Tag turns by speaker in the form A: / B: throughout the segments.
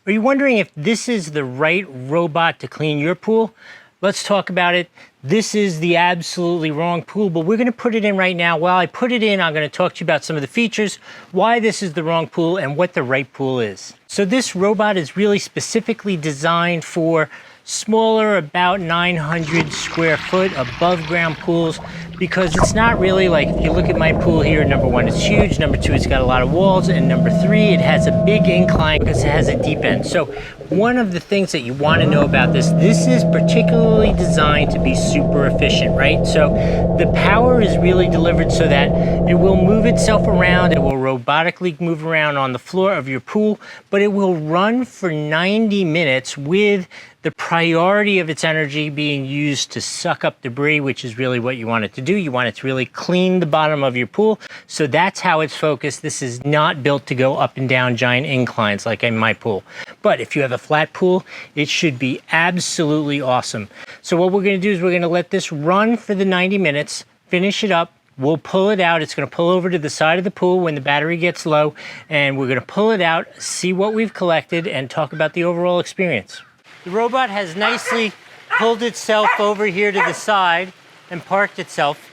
A: Are you wondering if this is the right robot to clean your pool? Let's talk about it. This is the absolutely wrong pool, but we're gonna put it in right now. While I put it in, I'm gonna talk to you about some of the features, why this is the wrong pool, and what the right pool is. So this robot is really specifically designed for smaller, about 900 square foot above ground pools, because it's not really like, if you look at my pool here, number one, it's huge, number two, it's got a lot of walls, and number three, it has a big incline because it has a deep end. So one of the things that you want to know about this is particularly designed to be super efficient, right? So the power is really delivered so that it will move itself around, it will robotically move around on the floor of your pool, but it will run for 90 minutes with the priority of its energy being used to suck up debris, which is really what you want it to do. You want it to really clean the bottom of your pool. So that's how it's focused. This is not built to go up and down giant inclines like in my pool. But if you have a flat pool, it should be absolutely awesome. So what we're gonna do is we're gonna let this run for the 90 minutes, finish it up. We'll pull it out. It's going to pull over to the side of the pool when the battery gets low, and we're going to pull it out, see what we've collected, and talk about the overall experience. The robot has nicely pulled itself over here to the side and parked itself.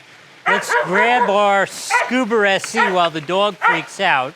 A: Let's grab our Scuba SE while the dog freaks out.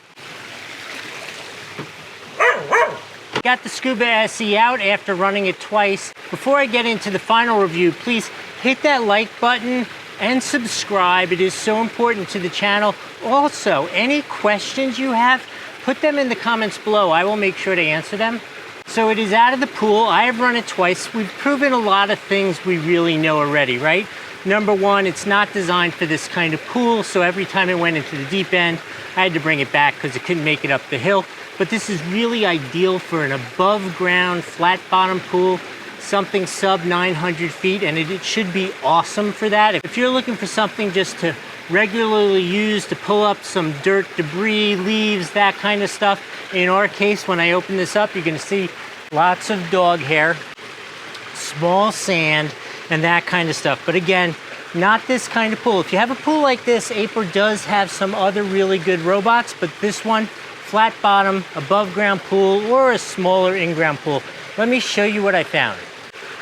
A: Got the Scuba SE out after running it twice. Before I get into the final review, please hit that like button and subscribe. It is so important to the channel. Also, any questions you have, put them in the comments below. I will make sure to answer them. So it is out of the pool. I have run it twice. We've proven a lot of things we really know already, right? Number one, it's not designed for this kind of pool, so every time it went into the deep end, I had to bring it back because it couldn't make it up the hill. But this is really ideal for an above ground, flat bottom pool, something sub 900 feet, and it should be awesome for that. If you're looking for something just to regularly use to pull up some dirt, debris, leaves, that kind of stuff, in our case, when I open this up, you're gonna see lots of dog hair, small sand, and that kind of stuff. But again, not this kind of pool. If you have a pool like this, AIPER does have some other really good robots, but this one, flat bottom, above ground pool, or a smaller in-ground pool. Let me show you what I found.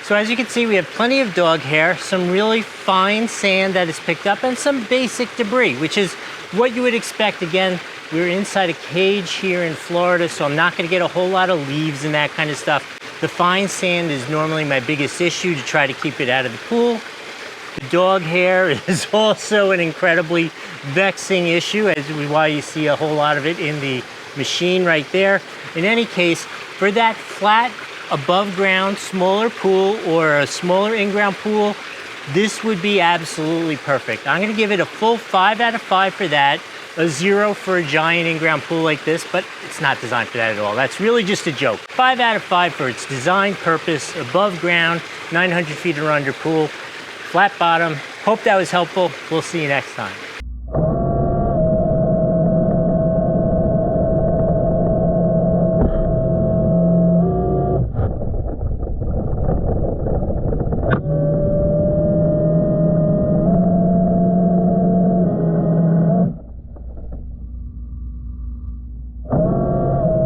A: So as you can see, we have plenty of dog hair, some really fine sand that is picked up, and some basic debris, which is what you would expect. Again, we're inside a cage here in Florida, so I'm not gonna get a whole lot of leaves and that kind of stuff. The fine sand is normally my biggest issue to try to keep it out of the pool. The dog hair is also an incredibly vexing issue, why you see a whole lot of it in the machine right there. In any case, for that flat, above ground, smaller pool or a smaller in-ground pool, this would be absolutely perfect. I'm gonna give it a full 5 out of 5 for that, a 0 for a giant in-ground pool like this, but it's not designed for that at all. That's really just a joke. 5 out of 5 for its design purpose, above ground, 900 feet or under pool, flat bottom. Hope that was helpful. We'll see you next time.